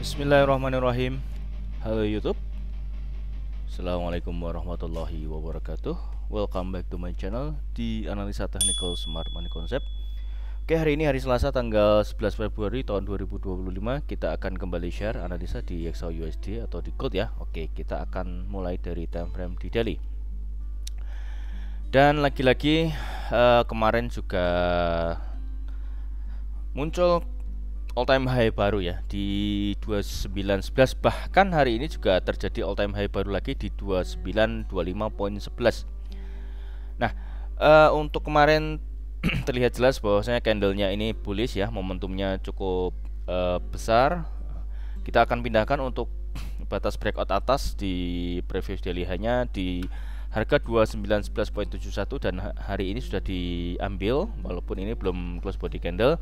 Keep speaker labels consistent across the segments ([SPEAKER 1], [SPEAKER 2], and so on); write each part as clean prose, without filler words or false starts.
[SPEAKER 1] Bismillahirrahmanirrahim. Halo YouTube. Assalamualaikum warahmatullahi wabarakatuh. Welcome back to my channel di Analisa Technical Smart Money Concept. Oke, hari ini hari Selasa tanggal 11 Februari tahun 2025. Kita akan kembali share analisa di XAUUSD atau di gold ya. Oke, kita akan mulai dari time frame di daily. Dan lagi-lagi kemarin juga muncul all time high baru ya di 2911, bahkan hari ini juga terjadi all time high baru lagi di 2925.11. Nah, untuk kemarin terlihat jelas bahwasanya candlenya ini bullish ya, momentumnya cukup besar. Kita akan pindahkan untuk batas breakout atas di previous daily hanya di harga 2911.71 dan hari ini sudah diambil walaupun ini belum close body candle.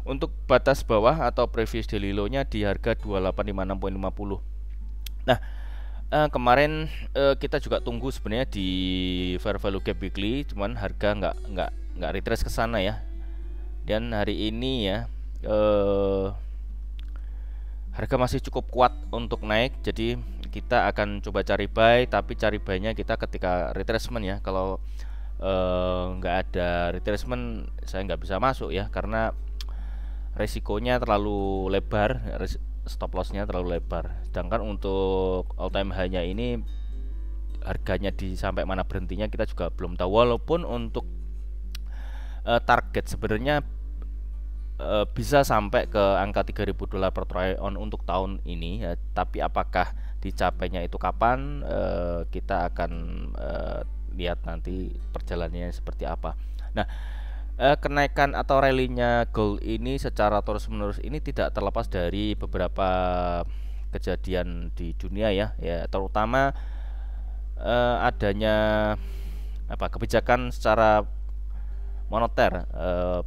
[SPEAKER 1] Untuk batas bawah atau previous daily low-nya di harga 2856.50. Nah, kemarin kita juga tunggu sebenarnya di fair value gap weekly, cuman harga nggak retrace ke sana ya. Dan hari ini ya harga masih cukup kuat untuk naik, jadi kita akan coba cari buy, tapi cari buy-nya kita ketika retracement ya. Kalau nggak ada retracement saya nggak bisa masuk ya, karena resikonya terlalu lebar, stop lossnya terlalu lebar. Sedangkan untuk all time high-nya ini harganya di sampai mana berhentinya kita juga belum tahu. Walaupun untuk target sebenarnya bisa sampai ke angka $3.000 per troy ounce untuk tahun ini ya, tapi apakah dicapainya itu kapan, kita akan lihat nanti perjalanannya seperti apa. Nah, kenaikan atau rally-nya gold ini secara terus-menerus ini tidak terlepas dari beberapa kejadian di dunia ya, terutama adanya kebijakan secara moneter.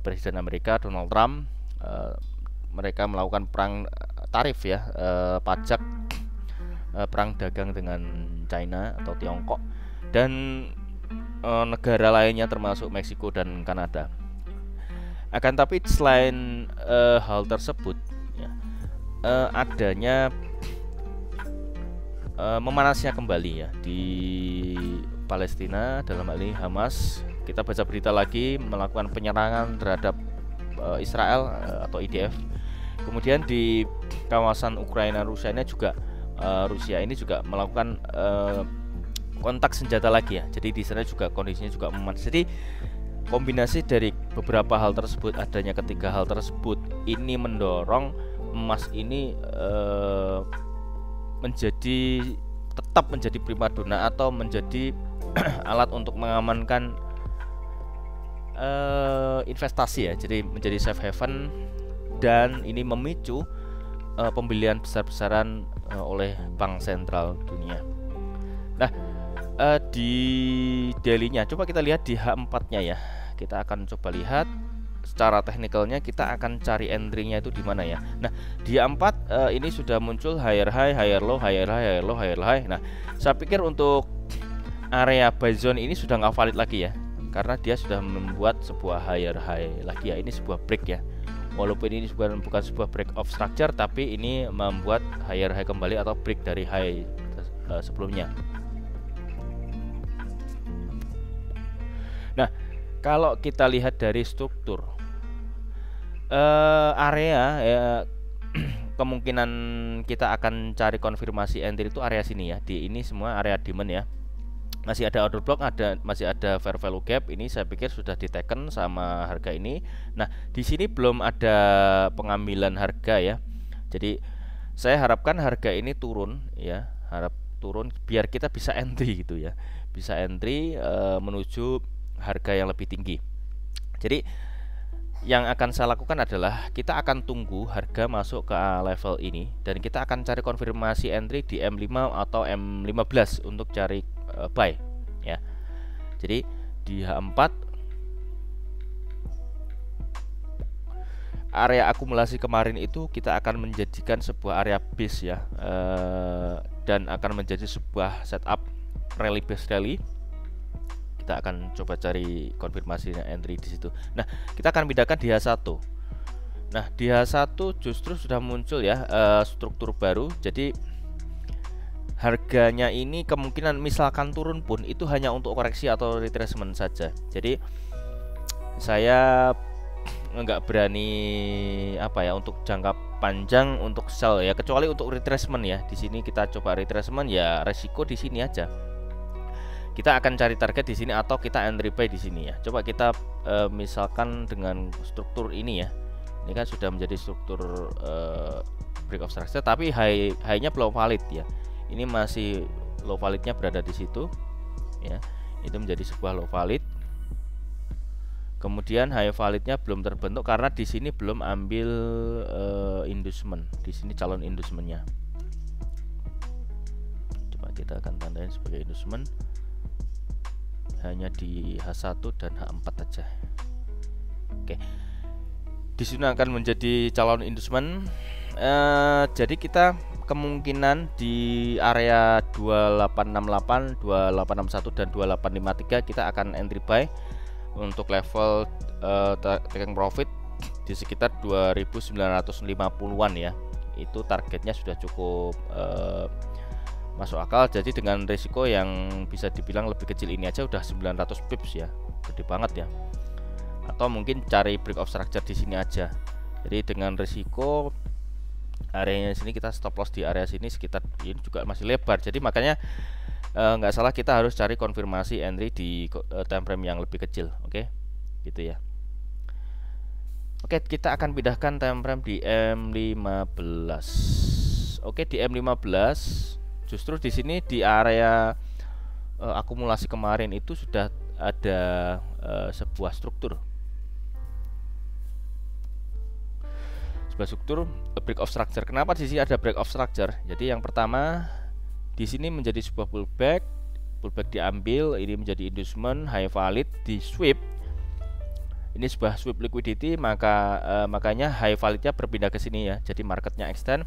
[SPEAKER 1] Presiden Amerika Donald Trump, mereka melakukan perang tarif ya, pajak, perang dagang dengan China atau Tiongkok dan negara lainnya termasuk Meksiko dan Kanada. Akan tapi selain hal tersebut ya, adanya memanasnya kembali ya di Palestina, dalam hal ini Hamas. Kita baca berita lagi melakukan penyerangan terhadap Israel atau IDF. Kemudian di kawasan Ukraina Rusia ini juga melakukan kontak senjata lagi ya. Jadi di sana juga kondisinya juga memanas. Jadi kombinasi dari beberapa hal tersebut, adanya ketiga hal tersebut ini mendorong emas ini tetap menjadi primadona atau menjadi alat untuk mengamankan investasi ya. Jadi menjadi safe haven dan ini memicu pembelian besar-besaran oleh bank sentral dunia. Nah, di daily-nya coba kita lihat di H4-nya ya. Kita akan coba lihat secara teknikalnya, kita akan cari entry-nya itu di mana ya. Nah, di H4 ini sudah muncul higher high, higher low, higher high, higher low, higher high. Nah, saya pikir untuk area buy zone ini sudah nggak valid lagi ya, karena dia sudah membuat sebuah higher high lagi ya. Ini sebuah break ya. Walaupun ini bukan sebuah break of structure, tapi ini membuat higher high kembali atau break dari high sebelumnya. Nah, kalau kita lihat dari struktur area ya, kemungkinan kita akan cari konfirmasi entry itu area sini ya. Di ini semua area demand ya. Masih ada order block, masih ada fair value gap. Ini saya pikir sudah diteken sama harga ini. Nah, di sini belum ada pengambilan harga ya. Jadi saya harapkan harga ini turun ya, turun biar kita bisa entry gitu ya. Bisa entry menuju harga yang lebih tinggi. Jadi yang akan saya lakukan adalah kita akan tunggu harga masuk ke level ini dan kita akan cari konfirmasi entry di M5 atau M15 untuk cari buy ya. Jadi di H4 area akumulasi kemarin itu kita akan menjadikan sebuah area base ya, dan akan menjadi sebuah setup rally base rally. Kita akan coba cari konfirmasi entry di situ. Nah, kita akan pindahkan di H1. Nah, di H1 justru sudah muncul ya struktur baru. Jadi harganya ini kemungkinan misalkan turun pun itu hanya untuk koreksi atau retracement saja. Jadi saya nggak berani apa ya untuk jangka panjang untuk sell ya, kecuali untuk retracement ya. Di sini kita coba retracement ya, resiko di sini aja. Kita akan cari target di sini atau kita entry buy di sini ya. Coba kita misalkan dengan struktur ini ya. Ini kan sudah menjadi struktur break of structure, tapi high-nya belum valid ya. Ini masih low validnya berada di situ ya. Itu menjadi sebuah low valid. Kemudian high validnya belum terbentuk karena di sini belum ambil inducement. Di sini calon inducementnya. Coba kita akan tandain sebagai inducement. Hanya di H1 dan H4 aja. Oke. Di sini akan menjadi calon inducement. Jadi kita kemungkinan di area 2868, 2861 dan 2853 kita akan entry buy untuk level taking profit di sekitar 2950-an ya. Itu targetnya sudah cukup masuk akal. Jadi dengan risiko yang bisa dibilang lebih kecil ini aja udah 900 pips ya. Gede banget ya. Atau mungkin cari break of structure di sini aja. Jadi dengan risiko areanya sini kita stop loss di area sini sekitar ini juga masih lebar. Jadi makanya nggak salah kita harus cari konfirmasi entry di time frame yang lebih kecil. Oke, gitu ya. Oke, kita akan pindahkan time frame di M15. Oke, di M15 justru di sini di area akumulasi kemarin itu sudah ada sebuah struktur break of structure. Kenapa di sini ada break of structure? Jadi yang pertama di sini menjadi sebuah pullback diambil, ini menjadi inducement, high valid, di sweep. Ini sebuah sweep liquidity, makanya high validnya berpindah ke sini ya. Jadi marketnya extend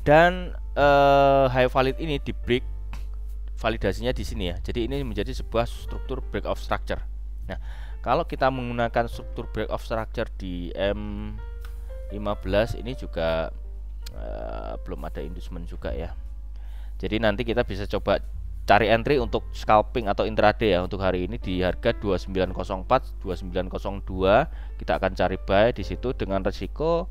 [SPEAKER 1] dan high valid ini di break validasinya di sini ya. Jadi ini menjadi sebuah struktur break of structure. Nah, kalau kita menggunakan struktur break of structure di M15 ini juga belum ada inducement juga ya. Jadi nanti kita bisa coba cari entry untuk scalping atau intraday ya untuk hari ini di harga 2904, 2902 kita akan cari buy di situ dengan resiko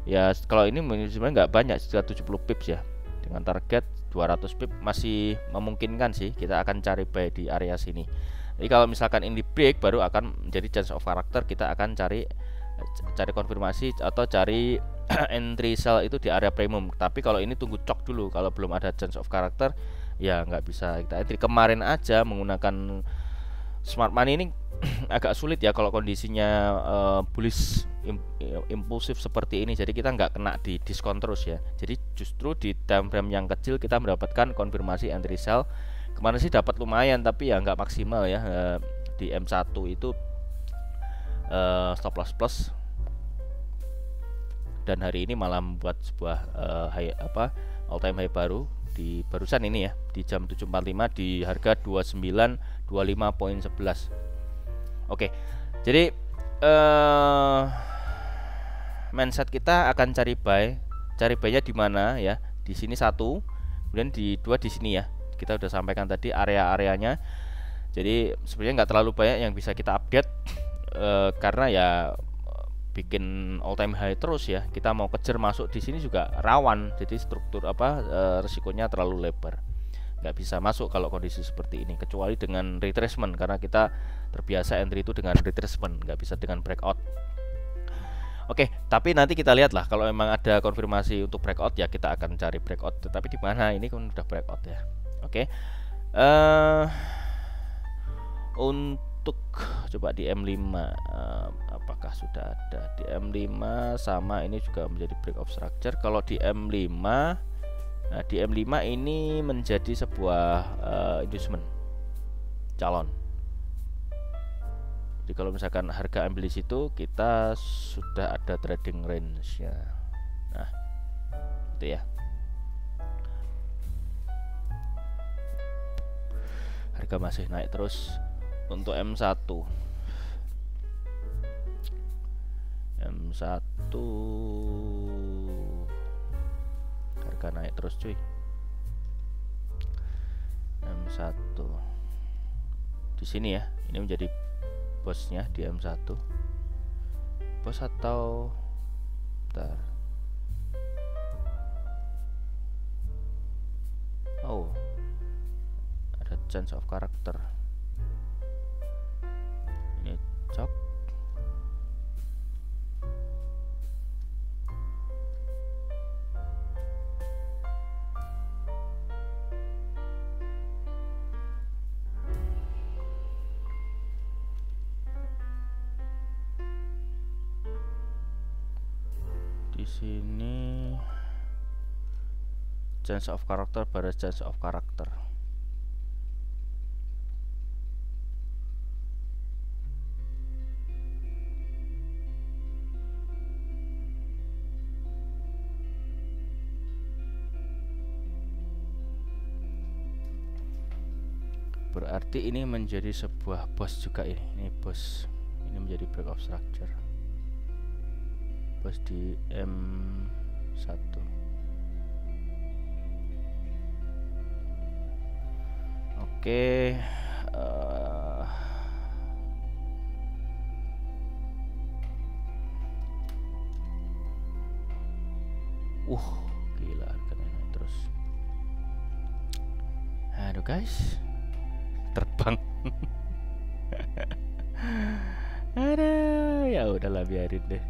[SPEAKER 1] ya kalau ini sebenarnya nggak banyak, sekitar 70 pips ya. Dengan target 200 pips masih memungkinkan sih, kita akan cari buy di area sini. Jadi kalau misalkan ini break baru akan menjadi chance of character, kita akan cari konfirmasi atau cari entry sell itu di area premium. Tapi kalau ini tunggu cok dulu, kalau belum ada chance of character ya nggak bisa kita entry. Kemarin aja menggunakan smart money ini agak sulit ya kalau kondisinya bullish impulsif seperti ini. Jadi kita nggak kena di diskon terus ya. Jadi justru di time frame yang kecil kita mendapatkan konfirmasi entry sell. Kemarin sih dapat lumayan tapi ya nggak maksimal ya. Di M1 itu stop loss plus, dan hari ini malah membuat sebuah all time high baru di barusan ini ya, di jam 7.45 di harga 2925.11. Oke, jadi mindset kita akan cari buy-nya di mana ya? Di sini satu, kemudian di dua di sini ya. Kita udah sampaikan tadi area-areanya. Jadi sebenarnya nggak terlalu banyak yang bisa kita update karena ya bikin all time high terus ya. Kita mau kejar masuk di sini juga rawan. Jadi struktur resikonya terlalu lebar. Nggak bisa masuk kalau kondisi seperti ini, kecuali dengan retracement karena kita terbiasa entry itu dengan retracement, nggak bisa dengan breakout. Oke, tapi nanti kita lihat lah kalau memang ada konfirmasi untuk breakout ya kita akan cari breakout. Tetapi di mana ini kan udah breakout ya. Oke. Untuk coba di M5 apakah sudah ada di M5 sama ini juga menjadi break of structure. Kalau di M5 nah di M5 ini menjadi sebuah inducement calon. Jadi kalau misalkan harga ambil di situ kita sudah ada trading range ya. Nah, itu ya. Harga masih naik terus. Untuk M1 M1 harga naik terus cuy. M1 di sini ya, ini menjadi bosnya di M1. Bos atau bentar. Oh, ada change of character. Ini cok. Di sini change of character pada change of character. Berarti ini menjadi sebuah bos juga ya. Ini bos. Ini menjadi break of structure. Bos di M1. Oke, gila harganya naik terus. Aduh guys, terbang. Aduh, ya udahlah biarin deh.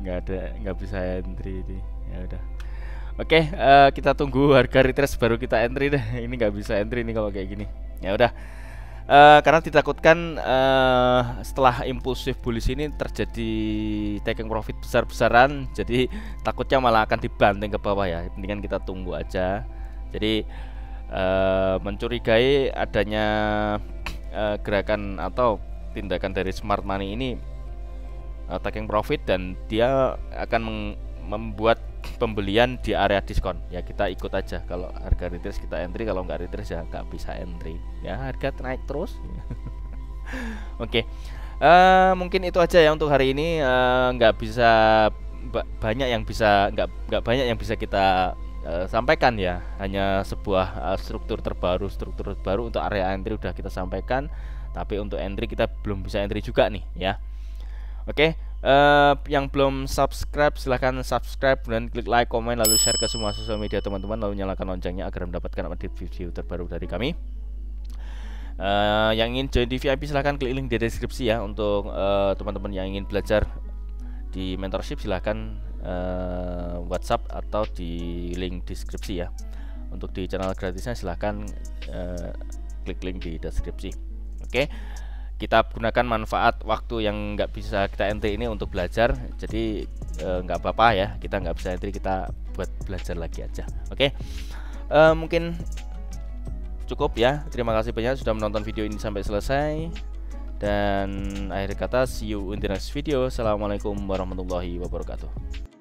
[SPEAKER 1] Nggak bisa entry ini. Ya udah. Oke, kita tunggu harga retrace baru kita entry deh. Ini nggak bisa entry nih kalau kayak gini. Ya udah. Karena ditakutkan setelah impulsive bullish ini terjadi taking profit besar-besaran, jadi takutnya malah akan dibanting ke bawah ya. Mendingan kita tunggu aja. Jadi mencurigai adanya gerakan atau tindakan dari smart money ini taking profit dan dia akan membuat pembelian di area diskon ya, kita ikut aja. Kalau harga retrace kita entry, kalau nggak retrace ya nggak bisa entry ya, harga naik terus. Oke, mungkin itu aja ya untuk hari ini. Nggak bisa banyak yang bisa nggak banyak yang bisa kita sampaikan ya, hanya sebuah struktur terbaru untuk area entry udah kita sampaikan, tapi untuk entry kita belum bisa entry juga nih ya. Oke, yang belum subscribe silahkan subscribe dan klik like, komen, lalu share ke semua sosial media teman-teman, lalu nyalakan loncengnya agar mendapatkan update video terbaru dari kami. Yang ingin join di VIP silahkan klik link di deskripsi ya. Untuk teman-teman yang ingin belajar di mentorship silahkan WhatsApp atau di link deskripsi ya. Untuk di channel gratisnya silahkan klik link di deskripsi. Oke, kita gunakan manfaat waktu yang nggak bisa kita entry ini untuk belajar. Jadi nggak apa-apa ya, kita nggak bisa entry, kita buat belajar lagi aja. Oke, mungkin cukup ya. Terima kasih banyak sudah menonton video ini sampai selesai. Dan akhir kata, see you in the next video. Assalamualaikum warahmatullahi wabarakatuh.